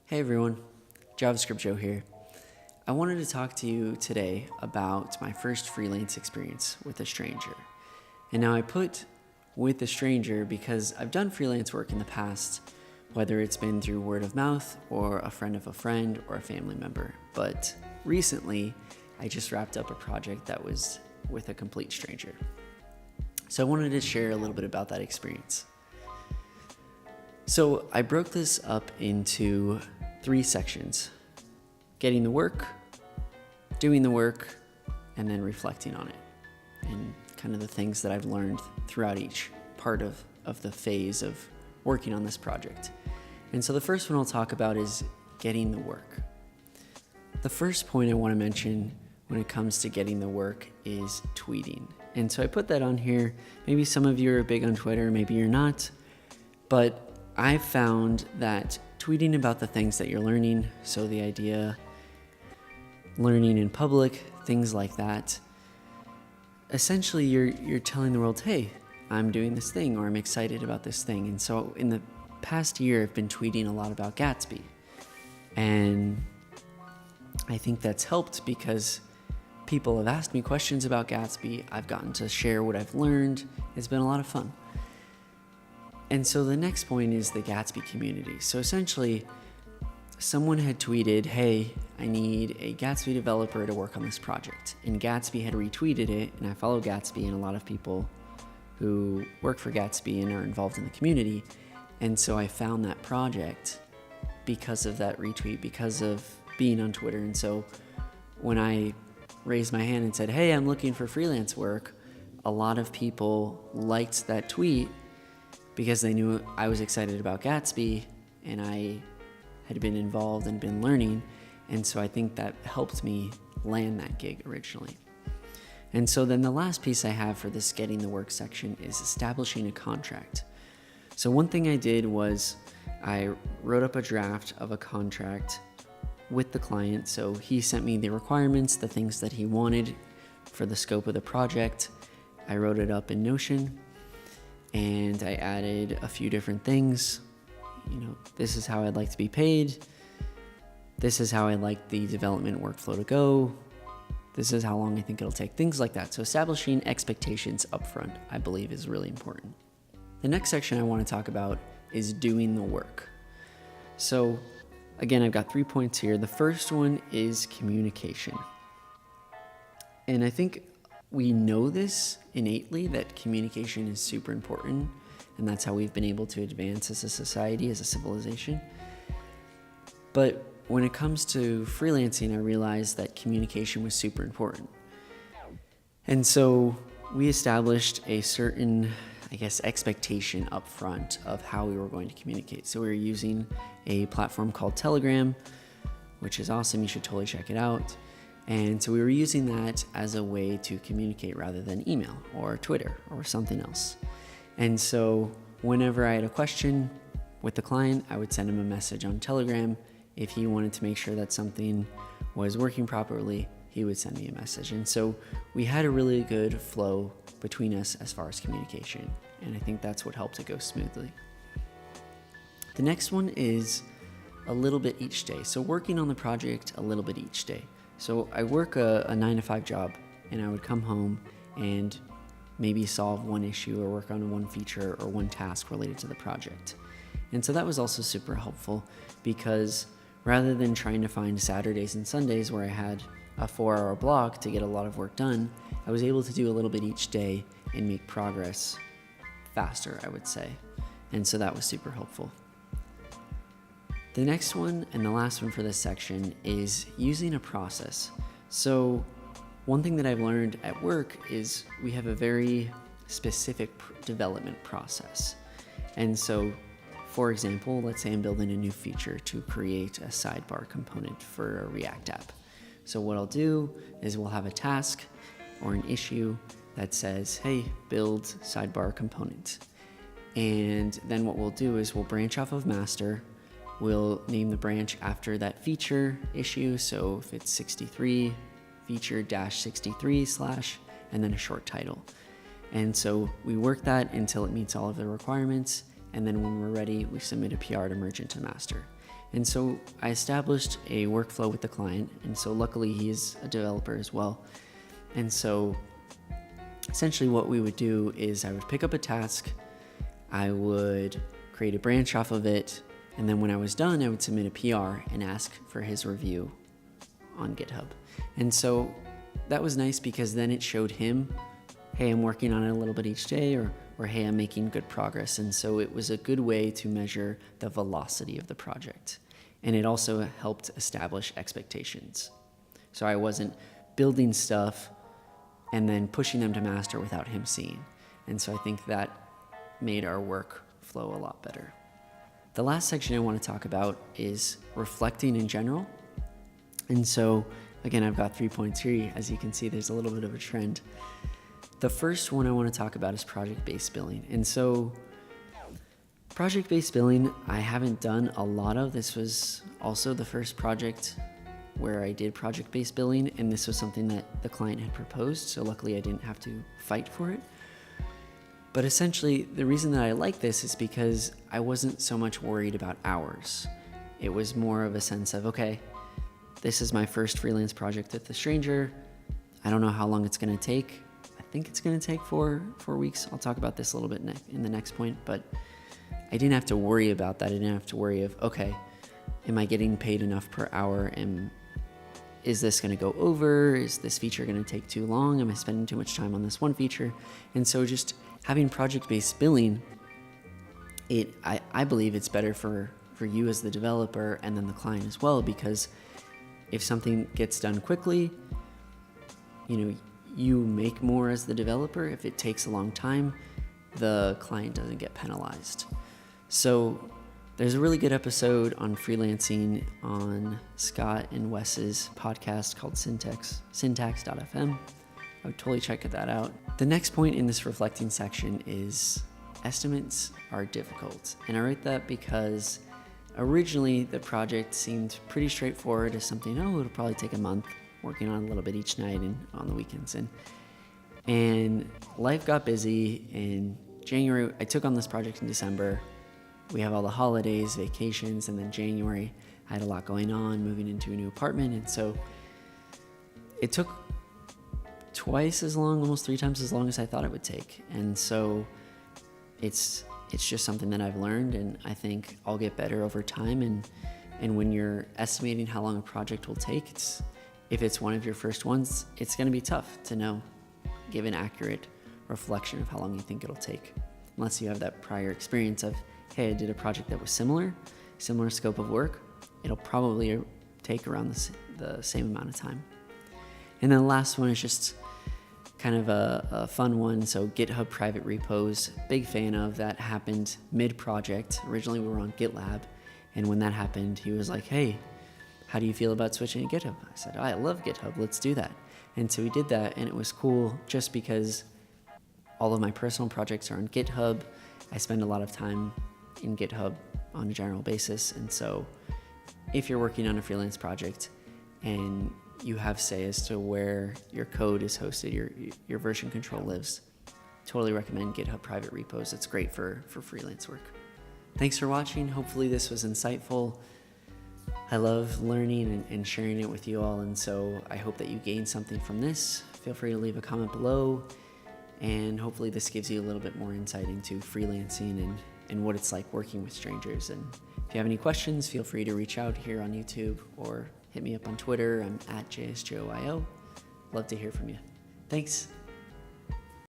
Hey everyone, JavaScript Joe here. I wanted to talk to you today about my first freelance experience with a stranger. And now I put with a stranger because I've done freelance work in the past, whether it's been through word of mouth or a friend of a friend or a family member. But recently, I just wrapped up a project that was with a complete stranger. So I wanted to share a little bit about that experience. So I broke this up into 3 sections: getting the work, doing the work, and then reflecting on it, and kind of the things that I've learned throughout each part of the phase of working on this project. And so the first one I'll talk about is getting the work. The first point I want to mention when it comes to getting the work is tweeting. And so I put that on here. Maybe some of you are big on Twitter, maybe you're not, but I've found that tweeting about the things that you're learning, so the idea, learning in public, things like that, essentially you're telling the world, hey, I'm doing this thing, or I'm excited about this thing. And so in the past year, I've been tweeting a lot about Gatsby. And I think that's helped because people have asked me questions about Gatsby. I've gotten to share what I've learned. It's been a lot of fun. And so the next point is the Gatsby community. So essentially, someone had tweeted, hey, I need a Gatsby developer to work on this project. And Gatsby had retweeted it, and I follow Gatsby and a lot of people who work for Gatsby and are involved in the community. And so I found that project because of that retweet, because of being on Twitter. And so when I raised my hand and said, hey, I'm looking for freelance work, a lot of people liked that tweet because they knew I was excited about Gatsby and I had been involved and been learning. And so I think that helped me land that gig originally. And so then the last piece I have for this getting the work section is establishing a contract. So one thing I did was I wrote up a draft of a contract with the client. So he sent me the requirements, the things that he wanted for the scope of the project. I wrote it up in Notion, and I added a few different things. This is how I'd like to be paid. This is how I'd like the development workflow to go. This is how long I think it'll take, things like that. So establishing expectations upfront, I believe, is really important. The next section I want to talk about is doing the work. So again, I've got 3 points here. The first one is communication. And I think we know this innately, that communication is super important, and that's how we've been able to advance as a society, as a civilization. But when it comes to freelancing, I realized that communication was super important. And so we established a certain, expectation up front of how we were going to communicate. So we were using a platform called Telegram, which is awesome. You should totally check it out. And so we were using that as a way to communicate rather than email or Twitter or something else. And so whenever I had a question with the client, I would send him a message on Telegram. If he wanted to make sure that something was working properly, he would send me a message. And so we had a really good flow between us as far as communication. And I think that's what helped it go smoothly. The next one is a little bit each day. So working on the project a little bit each day. So I work a 9-to-5 job, and I would come home and maybe solve one issue or work on one feature or one task related to the project. And so that was also super helpful because rather than trying to find Saturdays and Sundays where I had a 4-hour block to get a lot of work done, I was able to do a little bit each day and make progress faster, I would say. And so that was super helpful. The next one and the last one for this section is using a process. So one thing that I've learned at work is we have a very specific development process. And so, for example, let's say I'm building a new feature to create a sidebar component for a React app. So what I'll do is we'll have a task or an issue that says, hey, build sidebar component. And then what we'll do is we'll branch off of master. We'll name the branch after that feature issue. So if it's 63, feature -63/ and then a short title. And so we work that until it meets all of the requirements. And then when we're ready, we submit a PR to merge into master. And so I established a workflow with the client. And so luckily he's a developer as well. And so essentially what we would do is I would pick up a task, I would create a branch off of it, and then when I was done, I would submit a PR and ask for his review on GitHub. And so that was nice because then it showed him, hey, I'm working on it a little bit each day, or hey, I'm making good progress. And so it was a good way to measure the velocity of the project. And it also helped establish expectations. So I wasn't building stuff and then pushing them to master without him seeing. And so I think that made our work flow a lot better. The last section I want to talk about is reflecting in general. And so again, I've got 3 points here. As you can see, there's a little bit of a trend. The first one I want to talk about is project-based billing. And so project-based billing, I haven't done a lot of. This was also the first project where I did project-based billing, and this was something that the client had proposed, so luckily I didn't have to fight for it. But essentially, the reason that I like this is because I wasn't so much worried about hours. It was more of a sense of, okay, this is my first freelance project with a stranger. I don't know how long it's going to take. I think it's going to take four weeks. I'll talk about this a little bit in the next point, but I didn't have to worry about that. I didn't have to worry of, okay, am I getting paid enough per hour? Is this going to go over? Is this feature going to take too long? Am I spending too much time on this one feature? And so just having project-based billing, I believe it's better for you as the developer and then the client as well, because if something gets done quickly, you make more as the developer. If it takes a long time, the client doesn't get penalized. So there's a really good episode on freelancing on Scott and Wes's podcast called syntax.fm. I would totally check that out. The next point in this reflecting section is estimates are difficult. And I write that because originally the project seemed pretty straightforward as something, it'll probably take a month, working on a little bit each night and on the weekends. And life got busy in January. I took on this project in December. We have all the holidays, vacations, and then January, I had a lot going on, moving into a new apartment. And so it took twice as long, almost 3 times as long as I thought it would take. And so it's just something that I've learned, and I think I'll get better over time. And when you're estimating how long a project will take, if it's one of your first ones, it's going to be tough to give an accurate reflection of how long you think it'll take, unless you have that prior experience of, hey, I did a project that was similar scope of work. It'll probably take around the same amount of time. And then the last one is just kind of a fun one. So GitHub private repos, big fan of. That happened mid-project. Originally we were on GitLab, and when that happened, he was like, hey, how do you feel about switching to GitHub? I said, I love GitHub, let's do that. And so we did that, and it was cool just because all of my personal projects are on GitHub. I spend a lot of time in GitHub on a general basis. And so if you're working on a freelance project and you have say as to where your code is hosted, your version control lives, totally recommend GitHub private repos. It's great for freelance work. Thanks for watching. Hopefully this was insightful. I love learning and sharing it with you all, and so I hope that you gain something from this. Feel free to leave a comment below, and hopefully this gives you a little bit more insight into freelancing and what it's like working with strangers. And if you have any questions, feel free to reach out here on YouTube or hit me up on Twitter. I'm @JSJOIO. Love to hear from you. Thanks.